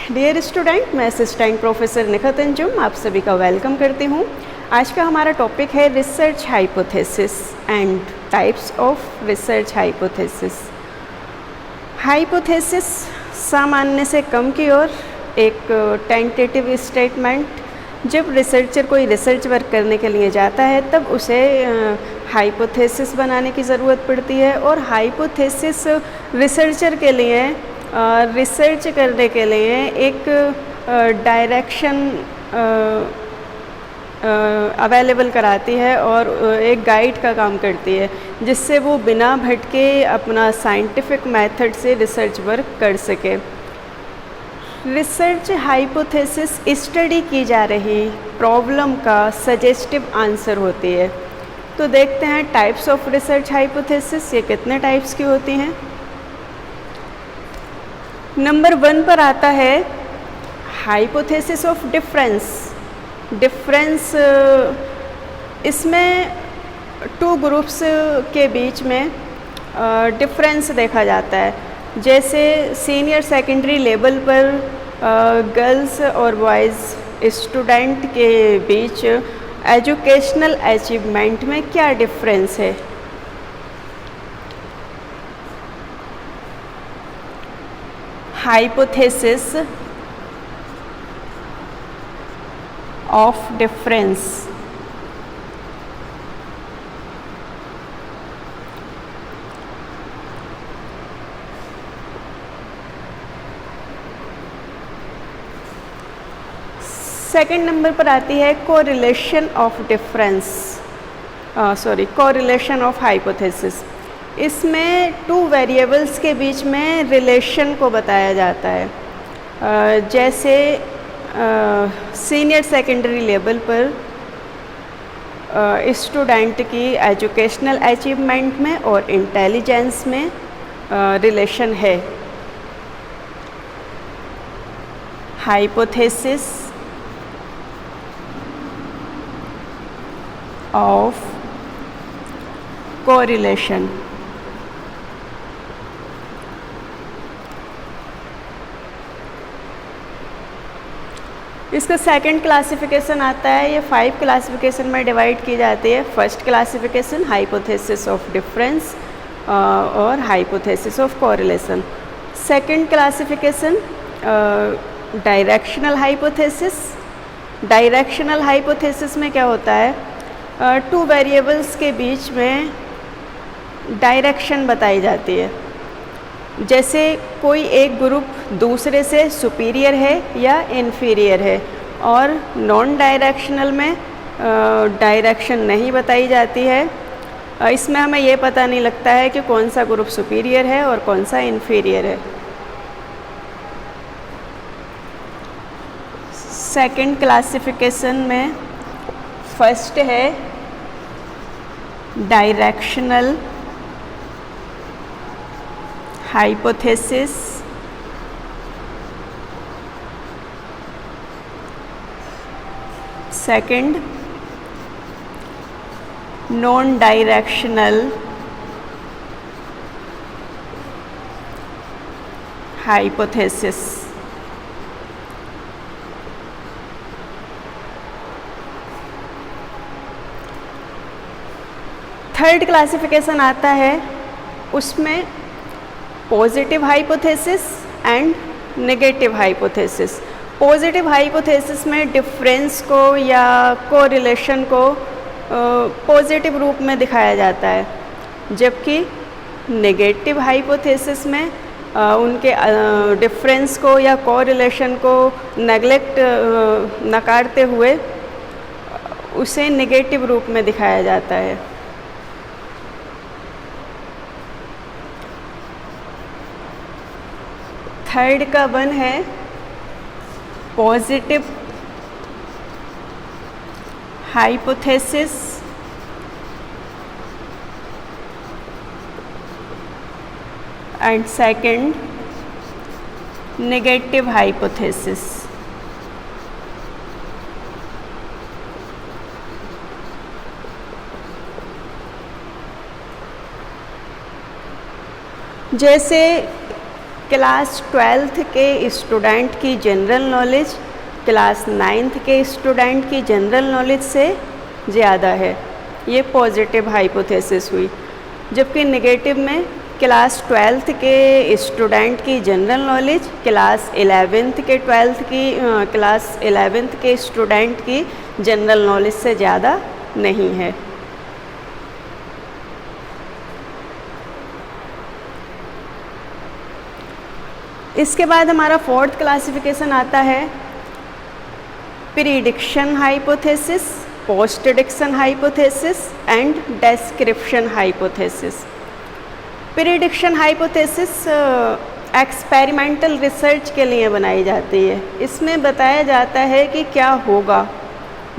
Dear student, मैं assistant professor Nikhat Anjum आप सभी का वेलकम करती हूँ। आज का हमारा टॉपिक है research hypothesis and types of research hypothesis. Hypothesis सामान्य से कम की ओर एक टेंटेटिव स्टेटमेंट। जब रिसर्चर कोई रिसर्च वर्क करने के लिए जाता है तब उसे हाइपोथेसिस बनाने की ज़रूरत पड़ती है, और हाइपोथेसिस रिसर्चर के लिए रिसर्च करने के लिए एक डायरेक्शन अवेलेबल कराती है और एक गाइड का काम करती है, जिससे वो बिना भटके अपना साइंटिफिक मेथड से रिसर्च वर्क कर सके। रिसर्च हाइपोथेसिस स्टडी की जा रही प्रॉब्लम का सजेस्टिव आंसर होती है। तो देखते हैं टाइप्स ऑफ रिसर्च हाइपोथेसिस, ये कितने टाइप्स की होती हैं। नंबर 1 पर आता है हाइपोथेसिस ऑफ डिफरेंस। डिफरेंस इसमें 2 ग्रुप्स के बीच में डिफरेंस देखा जाता है। जैसे सीनियर सेकेंडरी लेवल पर गर्ल्स और बॉयज़ स्टूडेंट के बीच एजुकेशनल अचीवमेंट में क्या डिफरेंस है। Hypothesis of difference. Second number पर आती है correlation of difference, correlation of hypothesis. इसमें 2 वेरिएबल्स के बीच में रिलेशन को बताया जाता है। जैसे सीनियर सेकेंडरी लेवल पर स्टूडेंट की एजुकेशनल अचीवमेंट में और इंटेलिजेंस में रिलेशन है। Hypothesis of correlation. इसका सेकंड क्लासिफिकेशन आता है, ये 5 क्लासिफिकेशन में डिवाइड की जाती है। First classification hypothesis of difference और hypothesis of correlation. Second classification directional hypothesis. Directional hypothesis में क्या होता है, 2 वेरिएबल्स के बीच में डायरेक्शन बताई जाती है। जैसे कोई एक ग्रुप दूसरे से सुपीरियर है या इन्फीरियर है, और नॉन डायरेक्शनल में डायरेक्शन नहीं बताई जाती है। इसमें हमें ये पता नहीं लगता है कि कौन सा ग्रुप सुपीरियर है और कौन सा इन्फीरियर है। सेकंड क्लासिफिकेशन में फर्स्ट है directional hypothesis, second non directional hypothesis. Third classification आता है, उसमें positive hypothesis and negative hypothesis. Positive hypothesis में डिफरेंस को या कोरिलेशन को पॉजिटिव रूप में दिखाया जाता है, जबकि नेगेटिव हाइपोथेसिस में उनके डिफरेंस को या कोरिलेशन को नकारते हुए उसे नेगेटिव रूप में दिखाया जाता है। थर्ड का 1 है positive hypothesis and second negative hypothesis. जैसे क्लास 12th के स्टूडेंट की जनरल नॉलेज क्लास 9th के स्टूडेंट की जनरल नॉलेज से ज़्यादा है। ये पॉजिटिव हाइपोथेसिस हुई। जबकि नेगेटिव में क्लास 12th के स्टूडेंट की जनरल नॉलेज क्लास 11th के स्टूडेंट की जनरल नॉलेज से ज़्यादा नहीं है। इसके बाद हमारा फोर्थ क्लासिफिकेशन आता है prediction hypothesis, postdiction hypothesis and description hypothesis. Prediction hypothesis experimental research के लिए बनाई जाती है। इसमें बताया जाता है कि क्या होगा,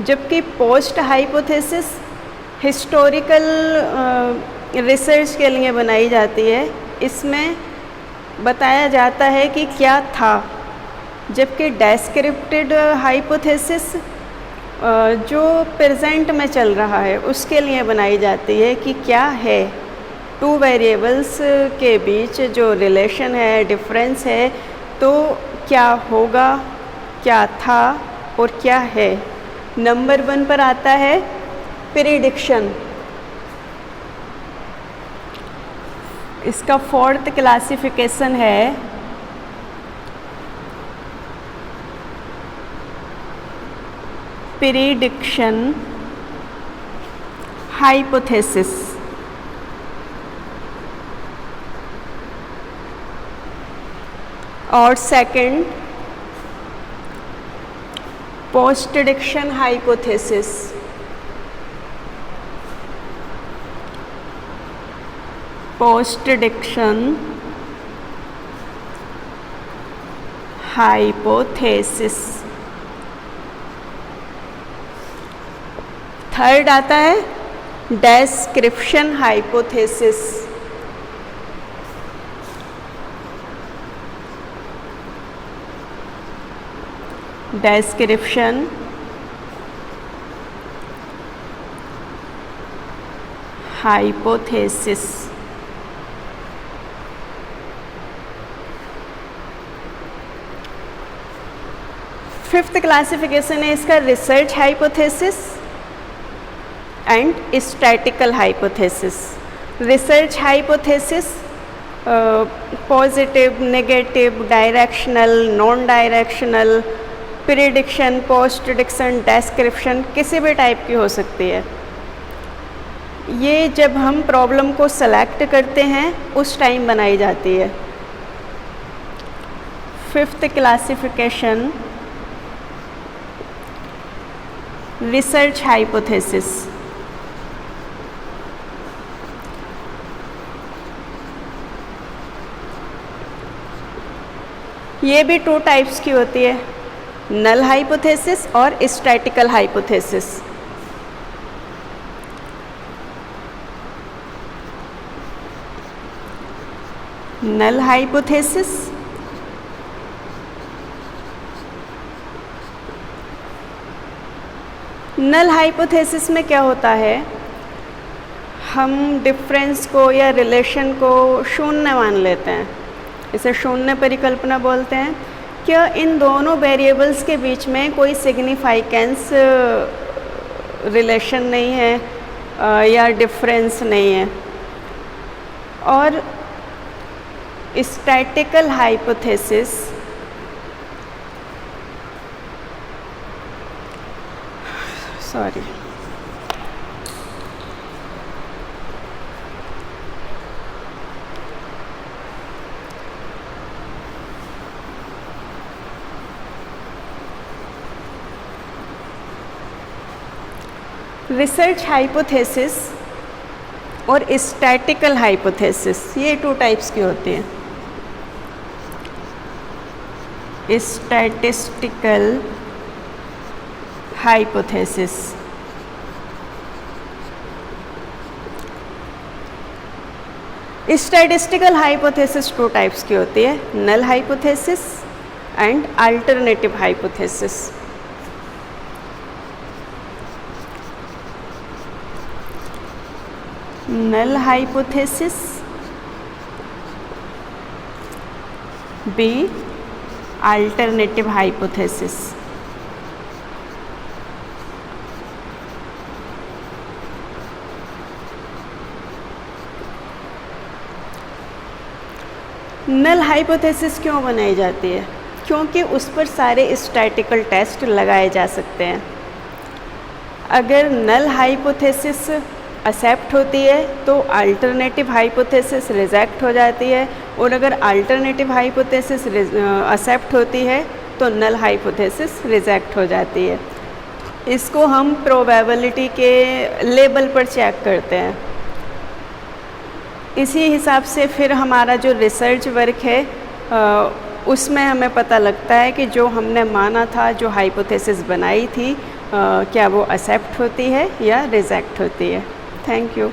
जबकि पोस्ट हाइपोथेसिस हिस्टोरिकल रिसर्च के लिए बनाई जाती है। इसमें बताया जाता है कि क्या था। जबकि डिस्क्रिप्टिव हाइपोथेसिस जो प्रेजेंट में चल रहा है उसके लिए बनाई जाती है कि क्या है, टू वेरिएबल्स के बीच जो रिलेशन है, डिफरेंस है, तो क्या होगा, क्या था और क्या है। नंबर 1 पर आता है प्रीडिक्शन। इसका फोर्थ क्लासिफिकेशन है प्रीडिक्शन हाइपोथेसिस। और second postdiction hypothesis. Postdiction hypothesis. Third आता है description hypothesis. Description hypothesis. Fifth classification है इसका research hypothesis and statistical hypothesis. Research hypothesis positive, negative, directional, non directional, prediction, postdiction, description किसी भी type की हो सकती है। ये जब हम प्रॉब्लम को सेलेक्ट करते हैं उस टाइम बनाई जाती है। Fifth classification research hypothesis. ये भी 2 टाइप्स की होती है, नल हाइपोथेसिस और statical hypothesis. Null hypothesis null hypothesis में क्या होता है, हम डिफरेंस को या रिलेशन को शून्य मान लेते हैं। इसे शून्य परिकल्पना बोलते हैं। क्या इन दोनों वेरिएबल्स के बीच में कोई सिग्निफिकेंस रिलेशन नहीं है या डिफरेंस नहीं है। और स्टैटिकल हाइपोथेसिस रिसर्च हाइपोथेसिस और स्टैटिकल हाइपोथेसिस, ये 2 टाइप्स की होती हैं। Statistical hypothesis statistical hypothesis 2 types की होती है, null hypothesis and alternative hypothesis. Null hypothesis B alternative hypothesis. Null hypothesis क्यों बनाई जाती है? क्योंकि उस पर सारे स्टैटिकल टेस्ट लगाए जा सकते हैं। अगर नल हाइपोथेसिस एक्सेप्ट होती है तो अल्टरनेटिव हाइपोथेसिस रिजेक्ट हो जाती है, और अगर अल्टरनेटिव हाइपोथेसिस एक्सेप्ट होती है तो नल हाइपोथेसिस रिजेक्ट हो जाती है। इसको हम प्रोबेबिलिटी के लेवल पर चेक करते हैं। इसी हिसाब से फिर हमारा जो रिसर्च वर्क है उसमें हमें पता लगता है कि जो हमने माना था, जो हाइपोथेसिस बनाई थी, क्या वो एक्सेप्ट होती है या रिजेक्ट होती है। Thank you.